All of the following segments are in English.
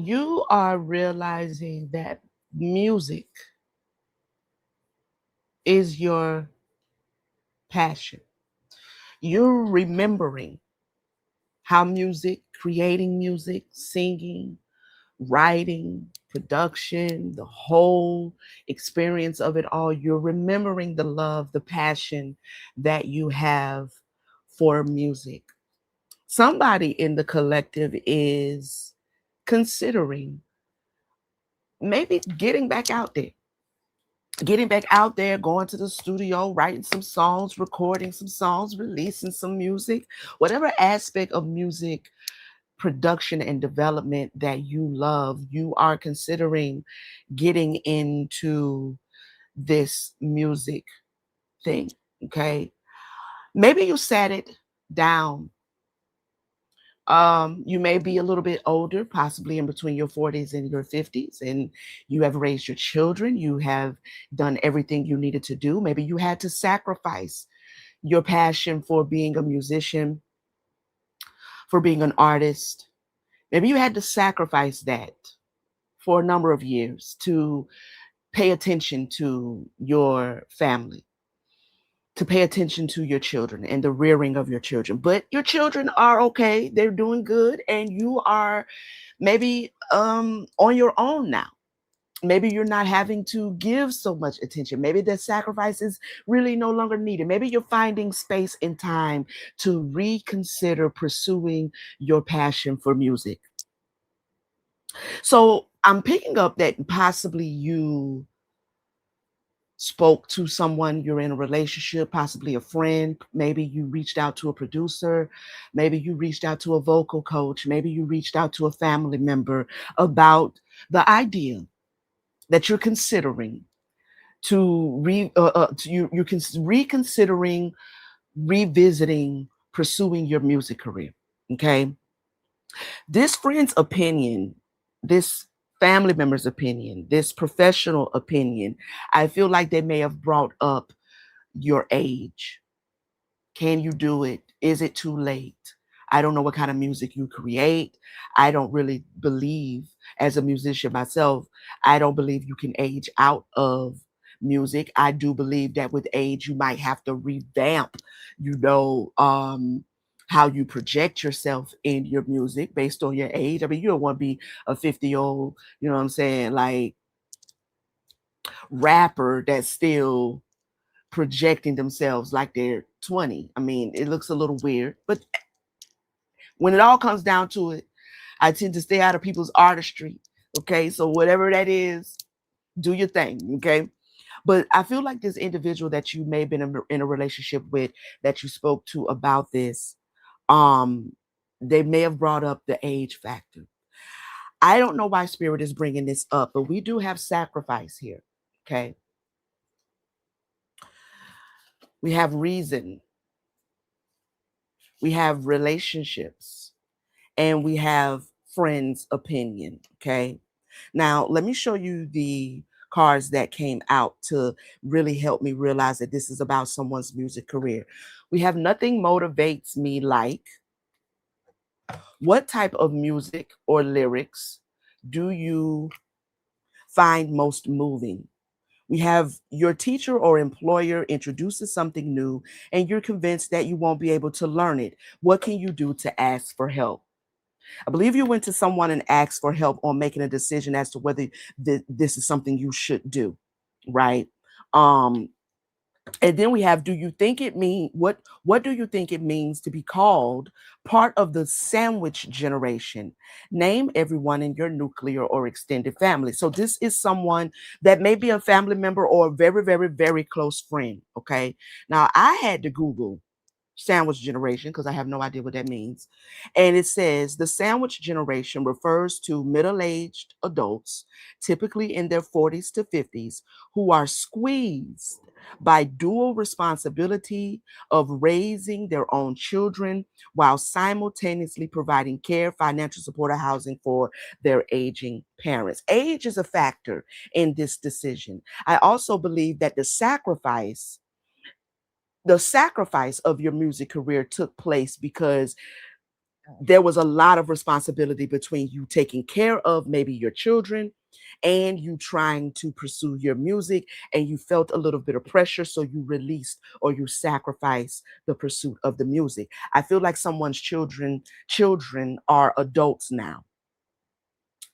You are realizing that music is your passion. You're remembering how music, creating music, singing, writing, production, the whole experience of it all. You're remembering the love, the passion that you have for music. Somebody in the collective is considering maybe getting back out there, going to the studio, writing some songs, recording some songs, releasing some music, whatever aspect of music production and development that you love, you are considering getting into this music thing. Okay. Maybe you sat it down. You may be a little bit older, possibly in between your 40s and your 50s, and you have raised your children. You have done everything you needed to do. Maybe you had to sacrifice your passion for being a musician, for being an artist. Maybe you had to sacrifice that for a number of years to pay attention to your family, to pay attention to your children and the rearing of your children. But your children are okay, they're doing good, and you are maybe on your own now. Maybe you're not having to give so much attention. Maybe the sacrifice is really no longer needed. Maybe you're finding space and time to reconsider pursuing your passion for music. So I'm picking up that possibly you spoke to someone, you're in a relationship, possibly a friend. Maybe you reached out to a producer. Maybe you reached out to a vocal coach. Maybe you reached out to a family member about the idea that you're considering reconsidering revisiting pursuing your music career. Okay. This friend's opinion, this family member's opinion, this professional opinion, I feel like they may have brought up your age. Can you do it? Is it too late? I don't know what kind of music you create. I don't really believe, as a musician myself, I don't believe you can age out of music. I do believe that with age, you might have to revamp, you know, how you project yourself in your music based on your age. I mean, you don't want to be a 50-year-old, you know what I'm saying, like rapper that's still projecting themselves like they're 20. I mean, it looks a little weird, but when it all comes down to it, I tend to stay out of people's artistry. Okay. So whatever that is, do your thing. Okay. But I feel like this individual that you may have been in a relationship with, that you spoke to about this, um, they may have brought up the age factor. I don't know why Spirit is bringing this up, but we do have sacrifice here. Okay. We have reason, we have relationships, and we have friends' opinion. Okay. Now, let me show you the cards that came out to really help me realize that this is about someone's music career. We have nothing motivates me like. What type of music or lyrics do you find most moving? We have your teacher or employer introduces something new and you're convinced that you won't be able to learn it. What can you do to ask for help? I believe you went to someone and asked for help on making a decision as to whether this is something you should do, right? Um, and then we have, do you think it mean what do you think it means to be called part of the sandwich generation? Name everyone in your nuclear or extended family. So this is someone that may be a family member or a very, very, very close friend. Okay. Now I had to Google sandwich generation because I have no idea what that means. And it says the sandwich generation refers to middle aged adults, typically in their 40s to 50s, who are squeezed by dual responsibility of raising their own children while simultaneously providing care, financial support, or housing for their aging parents. Age is a factor in this decision. I also believe that the sacrifice of your music career took place because there was a lot of responsibility between you taking care of maybe your children and you trying to pursue your music, and you felt a little bit of pressure, so you released or you sacrificed the pursuit of the music. I feel like someone's children are adults now.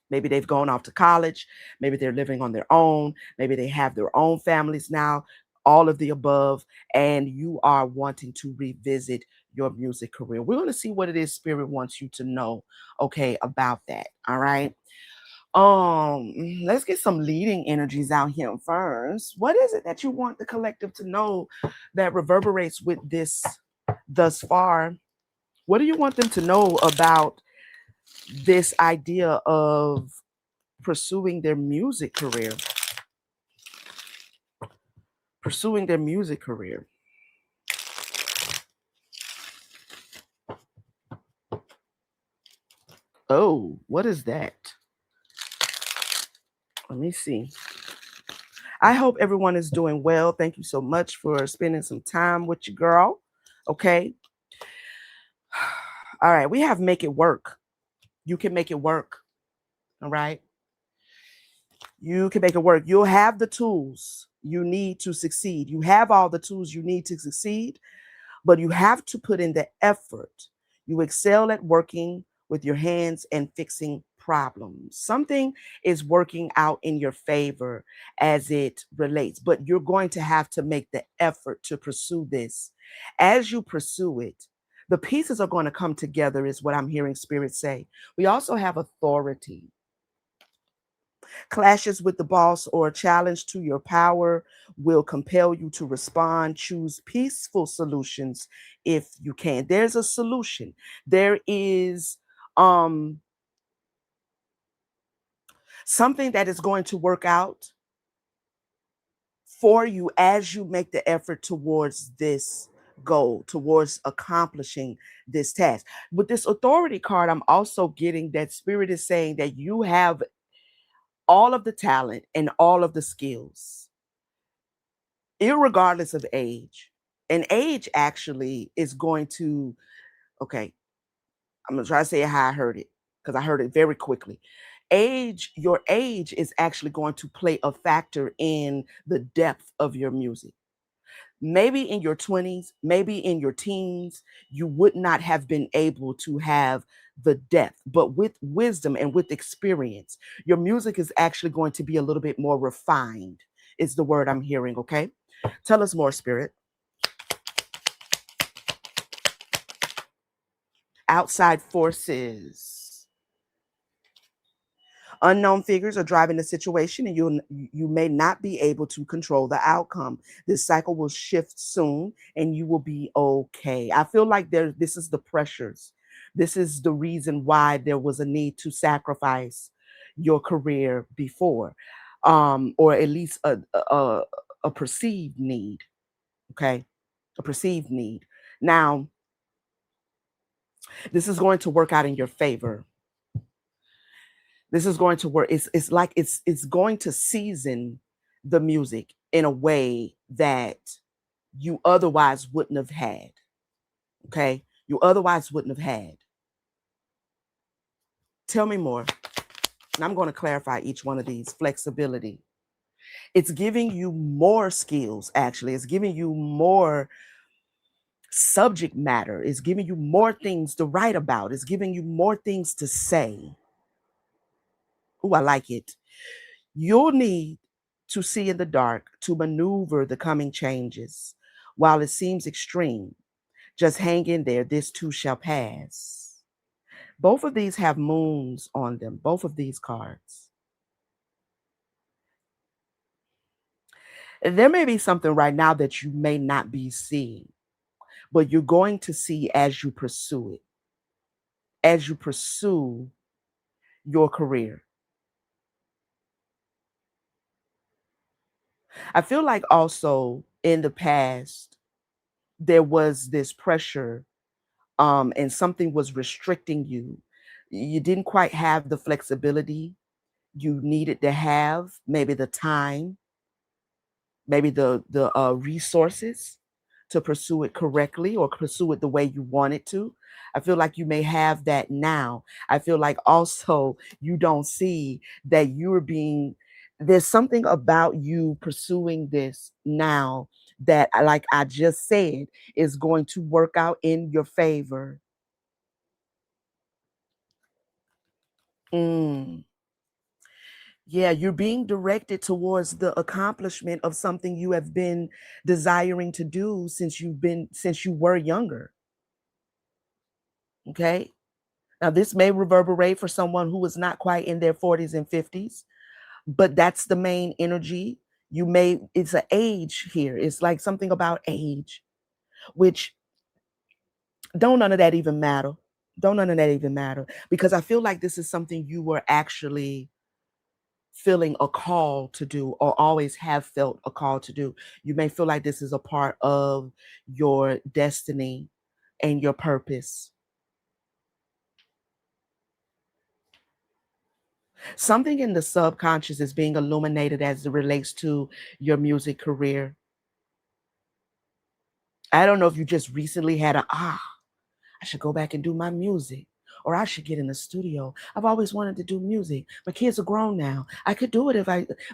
Maybe they've gone off to college, maybe they're living on their own, maybe they have their own families now, all of the above, and you are wanting to revisit your music career. We're going to see what it is Spirit wants you to know, okay, about that. All right. Let's get some leading energies out here first. What is it that you want the collective to know that reverberates with this thus far? What do you want them to know about this idea of pursuing their music career? Pursuing their music career. Oh, what is that? Let me see. I hope everyone is doing well. Thank you so much for spending some time with your girl. Okay. All right. We have make it work. You can make it work. All right. You can make it work. You'll have the tools you need to succeed. You have all the tools you need to succeed, but you have to put in the effort. You excel at working with your hands and fixing problems. Something is working out in your favor as it relates, but you're going to have to make the effort to pursue this. As you pursue it, the pieces are going to come together, is what I'm hearing Spirit say. We also have authority. Clashes with the boss or a challenge to your power will compel you to respond. Choose peaceful solutions if you can. There's a solution. There is um something that is going to work out for you as you make the effort towards this goal, towards accomplishing this task. With this authority card, I'm also getting that Spirit is saying that you have all of the talent and all of the skills, irregardless of age. And age actually is going to, okay, I'm gonna try to say it how I heard it, because I heard it very quickly. Your age is actually going to play a factor in the depth of your music. Maybe in your 20s, maybe in your teens, you would not have been able to have the depth, but with wisdom and with experience, your music is actually going to be a little bit more refined, is the word I'm hearing, okay? Tell us more, Spirit. Outside forces. Unknown figures are driving the situation, and you may not be able to control the outcome. This cycle will shift soon, and you will be okay. I feel like this is the pressures. This is the reason why there was a need to sacrifice your career before, or at least a perceived need. Okay, a perceived need. Now, this is going to work out in your favor. This is going to work. It's like it's going to season the music in a way that you otherwise wouldn't have had. Okay? You otherwise wouldn't have had. Tell me more. And I'm going to clarify each one of these. Flexibility. It's giving you more skills, actually. It's giving you more subject matter. It's giving you more things to write about. It's giving you more things to say. Oh, I like it. You'll need to see in the dark to maneuver the coming changes. While it seems extreme, just hang in there. This too shall pass. Both of these have moons on them, both of these cards. There may be something right now that you may not be seeing, but you're going to see as you pursue it, as you pursue your career. I feel like also in the past, there was this pressure, and something was restricting you. You didn't quite have the flexibility you needed to have, maybe the time, maybe the resources. to pursue it correctly or pursue it the way you want it to. I feel like you may have that now. I feel like also you don't see that you're being, there's something about you pursuing this now that, like I just said, is going to work out in your favor. Mm. Yeah, you're being directed towards the accomplishment of something you have been desiring to do since you were younger. Okay. Now, this may reverberate for someone who is not quite in their 40s and 50s, but that's the main energy. It's an age here. It's like something about age, which don't none of that even matter. Don't none of that even matter because I feel like this is something you were actually feeling a call to do or always have felt a call to do. You may feel like this is a part of your destiny and your purpose. Something in the subconscious is being illuminated as it relates to your music career. I don't know if you just recently had I should go back and do my music. Or I should get in the studio. I've always wanted to do music. My kids are grown now. I could do it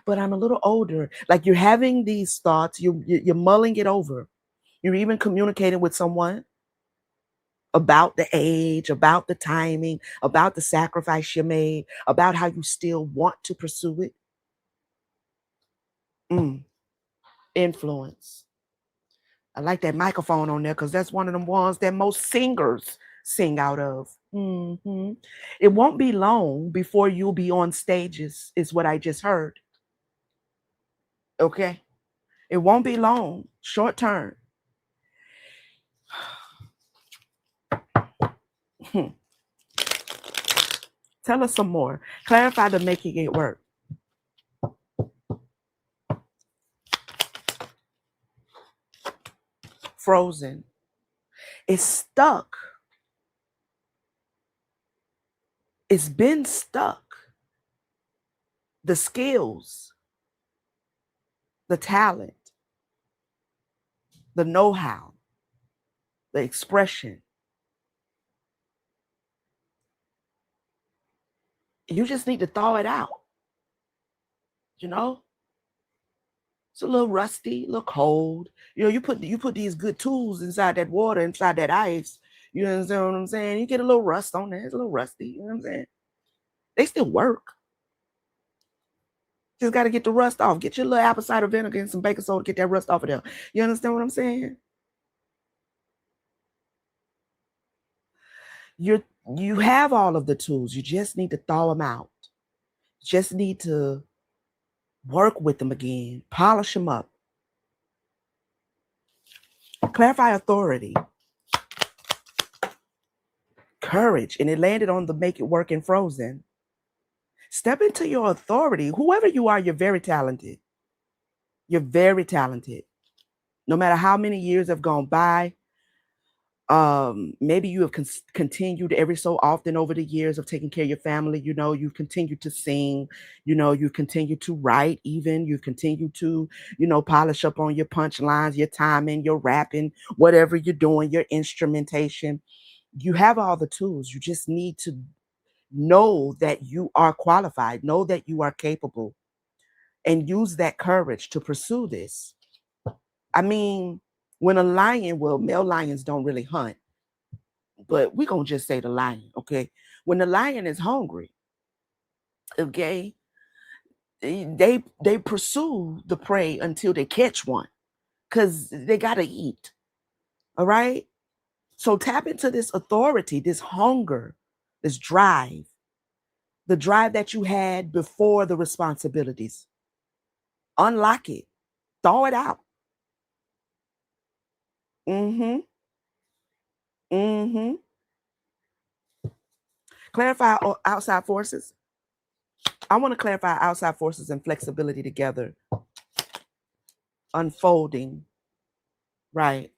but I'm a little older. Like you're having these thoughts, you're mulling it over. You're even communicating with someone about the age, about the timing, about the sacrifice you made, about how you still want to pursue it. Mm, influence. I like that microphone on there because that's one of them ones that most singers sing out of. It won't be long before you'll be on stages, is what I just heard. Okay. It won't be long, short term. Tell us some more. Clarify the making it work. Frozen. It's stuck. It's been stuck. The skills, the talent, the know how, the expression. You just need to thaw it out. You know, it's a little rusty, a little cold. You put these good tools inside that water, inside that ice. You understand what I'm saying? You get a little rust on there. It's a little rusty. You know what I'm saying? They still work. Just got to get the rust off. Get your little apple cider vinegar and some baking soda. Get that rust off of there. You understand what I'm saying? You have all of the tools. You just need to thaw them out. Just need to work with them again. Polish them up. Clarify authority. Courage. And it landed on the make it work in Frozen. Step into your authority. Whoever you are, you're very talented. You're very talented. No matter how many years have gone by, maybe you have continued every so often over the years of taking care of your family. You've continued to sing. You've continued to write. Even you've continued to, polish up on your punchlines, your timing, your rapping, whatever you're doing, your instrumentation. You have all the tools. You just need to know that you are qualified, know that you are capable, and use that courage to pursue this. I mean, when a lion, well, male lions don't really hunt, but we're going to just say the lion, okay? When the lion is hungry, okay, they pursue the prey until they catch one because they got to eat, all right? So tap into this authority, this hunger, this drive, the drive that you had before the responsibilities. Unlock it, thaw it out. Mm-hmm. Mm-hmm. Clarify outside forces. I want to clarify outside forces and flexibility together. Unfolding. Right.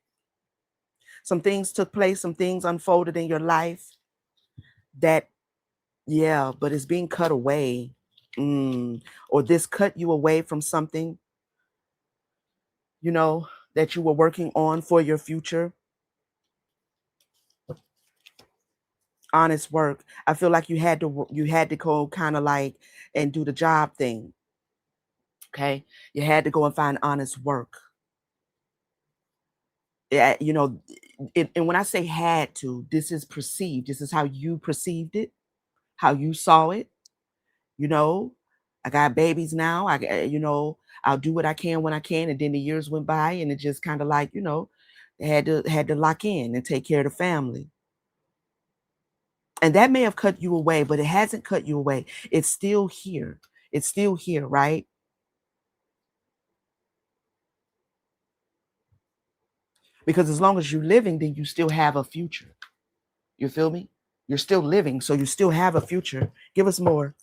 Some things took place, some things unfolded in your life that, yeah, but it's being cut away. Or this cut you away from something, you know, that you were working on for your future? Honest work. I feel like you had to go kind of like and do the job thing. Okay. You had to go and find honest work. Yeah, and when I say had to, this is perceived. This is how you perceived it, how you saw it. You know, I got babies now. I'll do what I can when I can. And then the years went by, and it just kind of like, had to lock in and take care of the family. And that may have cut you away, but it hasn't cut you away. It's still here. It's still here, right? Because as long as you're living, then you still have a future. You feel me? You're still living, so you still have a future. Give us more.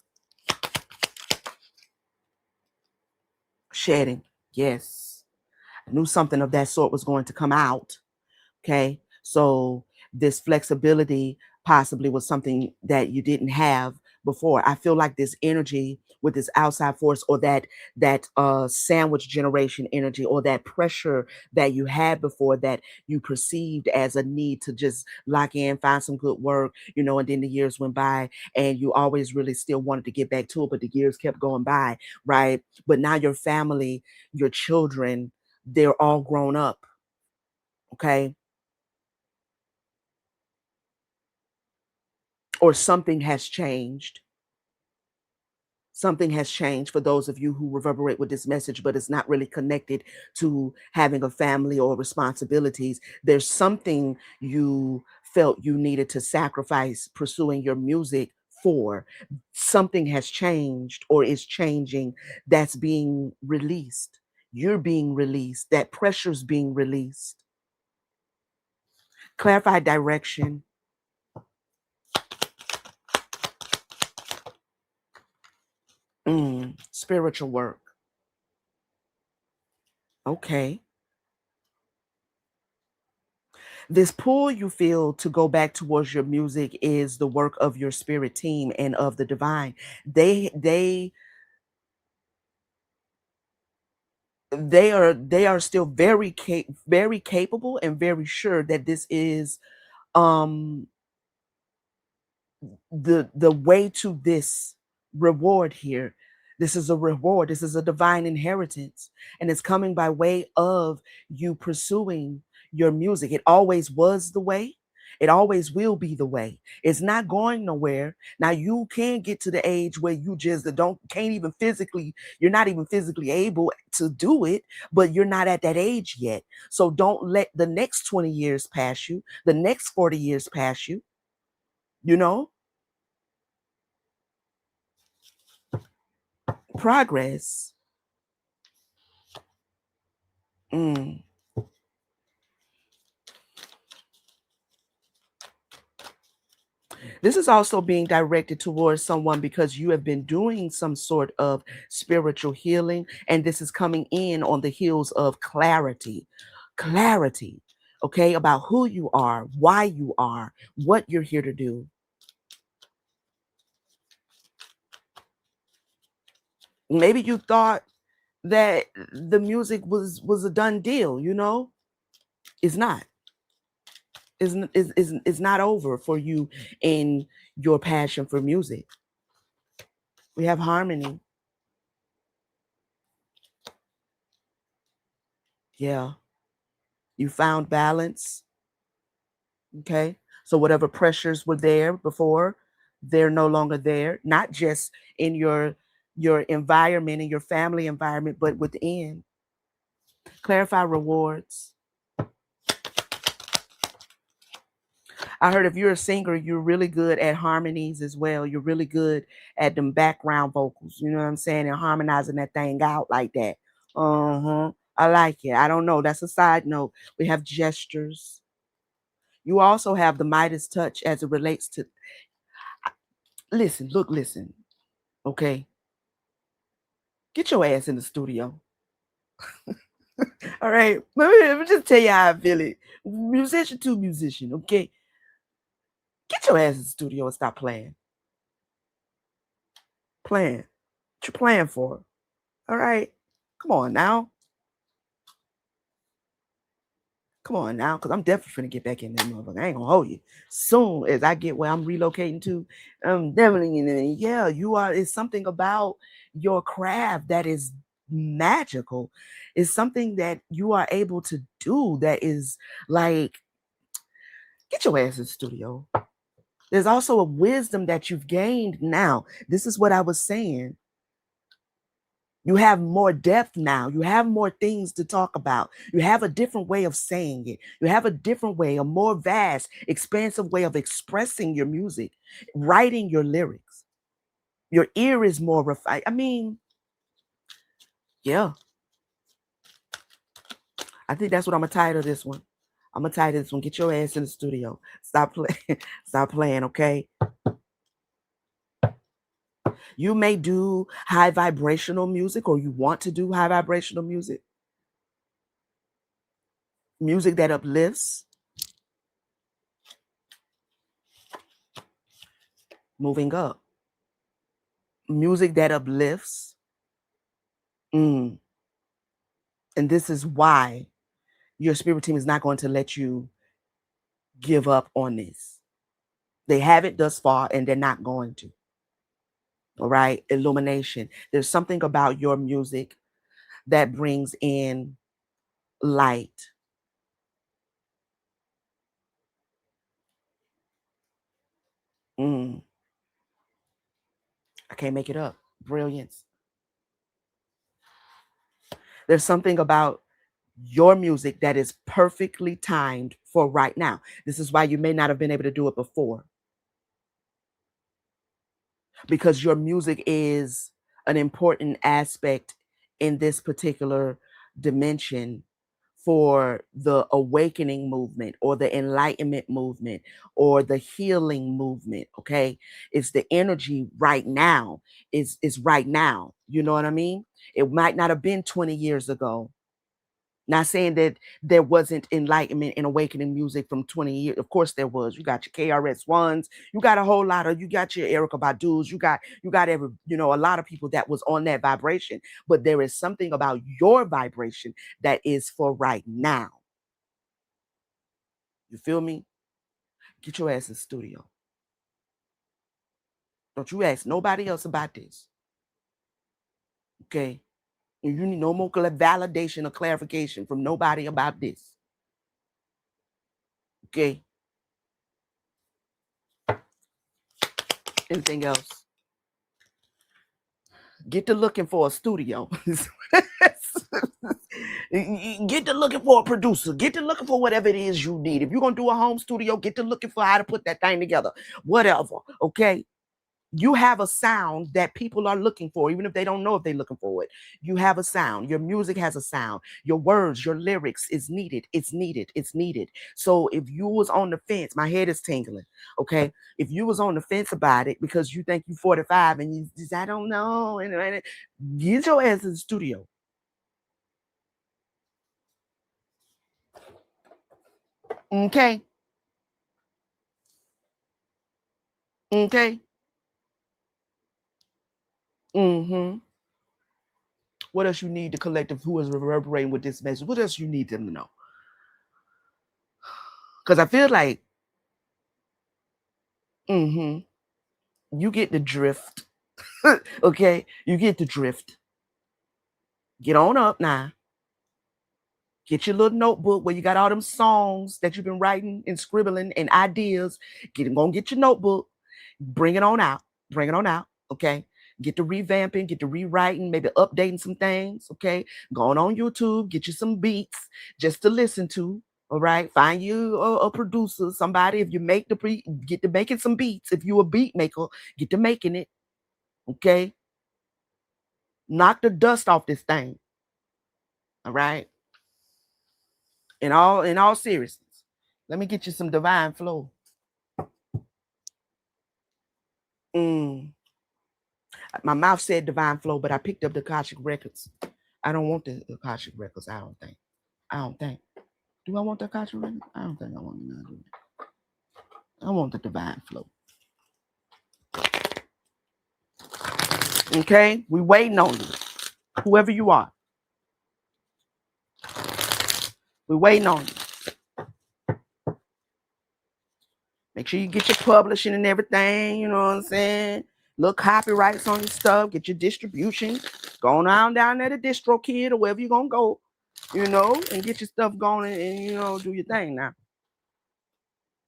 Shedding. Yes. I knew something of that sort was going to come out. Okay. So this flexibility possibly was something that you didn't have before. I feel like this energy with this outside force, or that sandwich generation energy, or that pressure that you had before, that you perceived as a need to just lock in, find some good work, and then the years went by, and you always really still wanted to get back to it, but the years kept going by, right? But now your family, your children, they're all grown up. Okay. Or something has changed. Something has changed for those of you who reverberate with this message, but it's not really connected to having a family or responsibilities. There's something you felt you needed to sacrifice pursuing your music for. Something has changed or is changing, that's being released. You're being released. That pressure's being released. Clarify direction. Spiritual work. Okay. This pull you feel to go back towards your music is the work of your spirit team and of the divine. They are still very capable and very sure that this is um the way to this reward here. This is a reward. This is a divine inheritance, and it's coming by way of you pursuing your music. It always was the way. It always will be the way. It's not going nowhere. Now you can get to the age where you just don't can't even physically, you're not even physically able to do it, but you're not at that age yet. So don't let the next 20 years pass you, the next 40 years pass you, you know? Progress. Mm. This is also being directed towards someone because you have been doing some sort of spiritual healing, and this is coming in on the heels of clarity. Clarity, okay, about who you are, why you are, what you're here to do. Maybe you thought that the music was a done deal. It's not. Is not over for you in your passion for music. We have harmony. Yeah. You found balance. Okay. So whatever pressures were there before, they're no longer there. Not just in your environment, in your family environment, but within. Clarify rewards. I heard if you're a singer, you're really good at harmonies as well. You're really good at them background vocals. You know what I'm saying? And harmonizing that thing out like that. Uh-huh. I like it. I don't know. That's a side note. We have gestures. You also have the Midas touch as it relates to, listen, look, listen. Okay. Get your ass in the studio. All right. Let me just tell you how I feel it. Musician to musician. Okay. Get your ass in the studio and stop playing. Playing. What you playing for? All right. Come on now. Come on now, because I'm definitely finna get back in that motherfucker. I ain't gonna hold you. Soon as I get where I'm relocating to, I'm definitely in there. Yeah, you are. It's something about your craft that is magical. It's something that you are able to do that is like, get your ass in the studio. There's also a wisdom that you've gained now. This is what I was saying. You have more depth now. You have more things to talk about. You have a different way of saying it. You have a different way, a more vast, expansive way of expressing your music, writing your lyrics. Your ear is more refined. I mean, yeah, I think that's what I'm going to title this one. I'm going to title this one, Get Your Ass in the Studio. Stop playing. Stop playing, okay? You may do high vibrational music, or you want to do high vibrational music. Music that uplifts. Moving up. Music that uplifts. And this is why your spirit team is not going to let you give up on this. They haven't thus far, and they're not going to. All right. Illumination. There's something about your music that brings in light. I can't make it up. Brilliance. There's something about your music that is perfectly timed for right now. This is why you may not have been able to do it before. Because your music is an important aspect in this particular dimension for the awakening movement or the enlightenment movement or the healing movement. Okay. It's the energy right now. Is right now. You know what I mean? It might not have been 20 years ago. Not saying that there wasn't enlightenment and awakening music from 20 years. Of course there was. You got your KRS-Ones. You got a whole lot of, you got your Erykah Badu's. You got every, a lot of people that was on that vibration. But there is something about your vibration that is for right now. You feel me? Get your ass in the studio. Don't you ask nobody else about this. Okay? And you need no more validation or clarification from nobody about this. Okay? Anything else? Get to looking for a studio. Get to looking for a producer. Get to looking for whatever it is you need. If you're going to do a home studio, get to looking for how to put that thing together. Whatever. Okay? You have a sound that people are looking for, even if they don't know if they're looking for it. You have a sound. Your music has a sound. Your words, your lyrics is needed. It's needed. It's needed. So if you was on the fence, my head is tingling. Okay. If you was on the fence about it because you think you're 45 and you just, I don't know. And get your ass in the studio. Okay. Okay. What else you need the collective who is reverberating with this message? What else you need them to know? Because I feel like, you get the drift. Okay, you get the drift. Get on up now. Get your little notebook where you got all them songs that you've been writing and scribbling and ideas. Go and get your notebook. Bring it on out. Bring it on out. Okay. Get to revamping, get to rewriting, maybe updating some things. Okay. Going on YouTube, get you some beats just to listen to. All right. Find you a producer, somebody. If you make get to making some beats. If you a beat maker, get to making it. Okay. Knock the dust off this thing. All right. In all seriousness, let me get you some divine flow. My mouth said divine flow, but I picked up the Akashic records. I don't want the Akashic records. I don't think. Do I want the Akashic records? I don't think I want to. I want the divine flow. Okay, we waiting on you, whoever you are. We waiting on you. Make sure you get your publishing and everything, you know what I'm saying? Little copyrights on your stuff, get your distribution. Go on down there to DistroKid or wherever you're going to go, you know, and get your stuff going and, you know, do your thing now.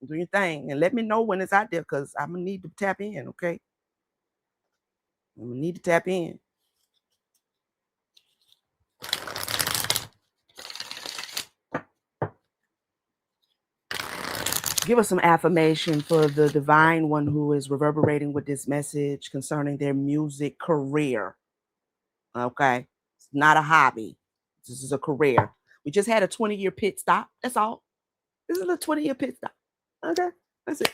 Do your thing. And let me know when it's out there because I'm going to need to tap in, okay? I'm going to need to tap in. Give us some affirmation for the divine one who is reverberating with this message concerning their music career. Okay. It's not a hobby. This is a career. We just had a 20-year pit stop. That's all. This is a 20-year pit stop. Okay. That's it.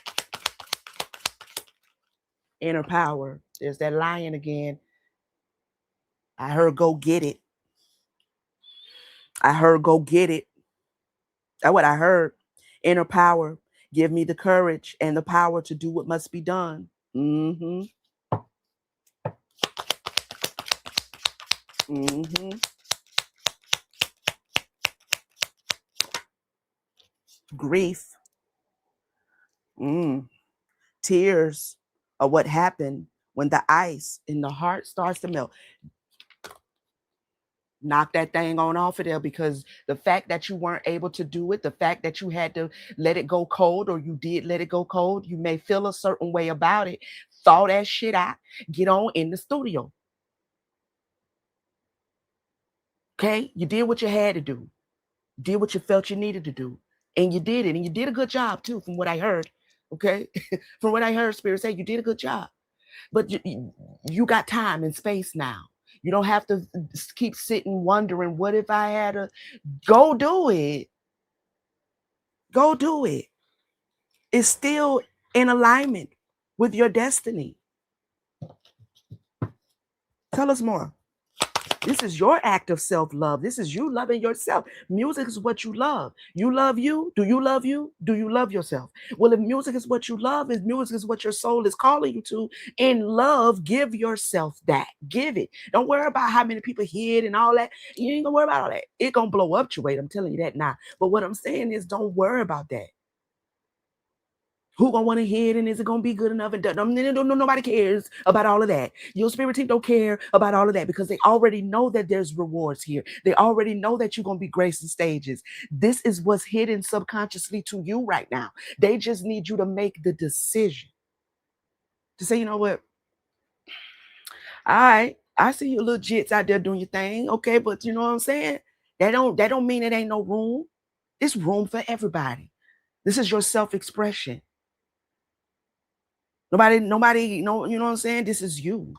Inner power. There's that lion again. I heard go get it. I heard go get it. That's what I heard. Inner power. Give me the courage and the power to do what must be done. Mm-hmm. Mm-hmm. Grief. Tears are what happened when the ice in the heart starts to melt. Knock that thing on off of there because the fact that you weren't able to do it, the fact that you had to let it go cold or you did let it go cold, you may feel a certain way about it. Thaw that shit out. Get on in the studio. Okay? You did what you had to do. Did what you felt you needed to do. And you did it. And you did a good job too, from what I heard. Okay? From what I heard, Spirit say, you did a good job. But you got time and space now. You don't have to keep sitting wondering, what if I had a... Go do it. Go do it. It's still in alignment with your destiny. Tell us more. This is your act of self-love. This is you loving yourself. Music is what you love. You love you. Do you love you? Do you love yourself? Well, if music is what you love, if music is what your soul is calling you to, in love, give yourself that. Give it. Don't worry about how many people hear it and all that. You ain't gonna worry about all that. It gonna blow up your weight. I'm telling you that now. But what I'm saying is don't worry about that. Who gonna want to hear it and is it gonna be good enough? And nobody cares about all of that. Your spirit team don't care about all of that because they already know that there's rewards here. They already know that you're gonna be gracing stages. This is what's hidden subconsciously to you right now. They just need you to make the decision to say, you know what? All right, I see you little jits out there doing your thing, okay, but you know what I'm saying? That don't mean it ain't no room. It's room for everybody. This is your self-expression. Nobody, no, you know what I'm saying? This is you.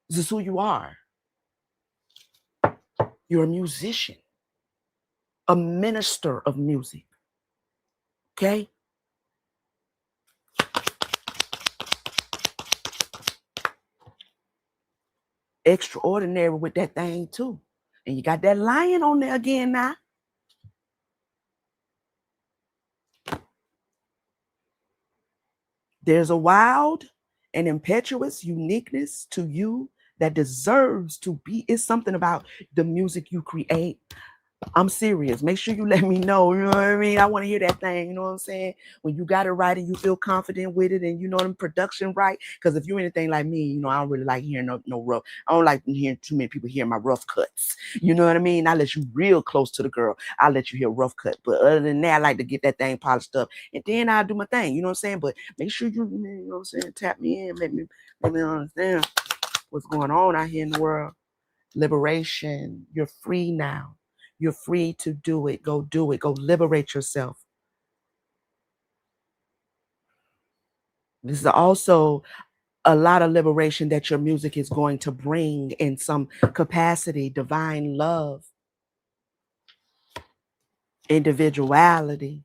This is who you are. You're a musician, a minister of music. Okay? Extraordinary with that thing, too. And you got that lion on there again now. There's a wild and impetuous uniqueness to you that deserves to be. It's something about the music you create. I'm serious. Make sure you let me know. You know what I mean? I want to hear that thing. You know what I'm saying? When you got it right and you feel confident with it and you know the production right. Because if you're anything like me, you know, I don't really like hearing no rough. I don't like hearing too many people hearing my rough cuts. You know what I mean? I let you real close to the girl. I'll let you hear rough cut. But other than that, I like to get that thing polished up. And then I'll do my thing. You know what I'm saying? But make sure you know what I'm saying? Tap me in. Let me understand what's going on out here in the world. Liberation. You're free now. You're free to do it. Go do it. Go liberate yourself. This is also a lot of liberation that your music is going to bring in some capacity. Divine love, individuality,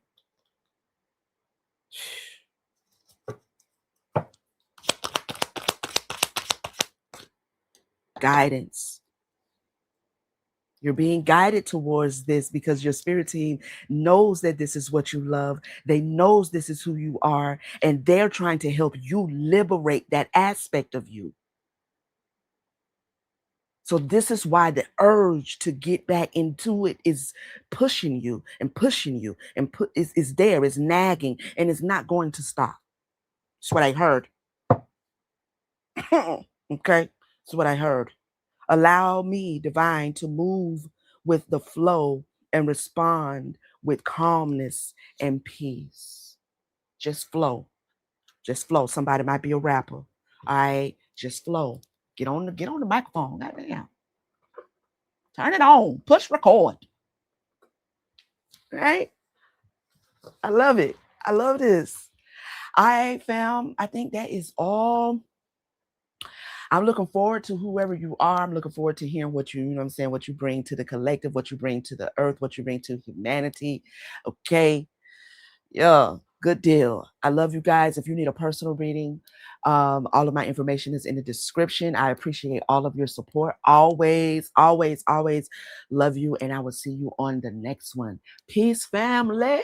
guidance. You're being guided towards this because your spirit team knows that this is what you love. They knows this is who you are, and they're trying to help you liberate that aspect of you. So this is why the urge to get back into it is pushing you and pushing you and is there, is nagging, and it's not going to stop. That's what I heard. Okay, that's what I heard. Allow me, divine, to move with the flow and respond with calmness and peace. Just flow. Just flow. Somebody might be a rapper. All right, just flow. Get on the microphone. Goddamn. Turn it on. Push record. Right? I love it. I love this. I fam, I think that is all. I'm looking forward to whoever you are. I'm looking forward to hearing what you know what I'm saying, what you bring to the collective, what you bring to the earth, what you bring to humanity. Okay. Yeah, good deal. I love you guys. If you need a personal reading, all of my information is in the description. I appreciate all of your support. Always, always, always love you. And I will see you on the next one. Peace, family.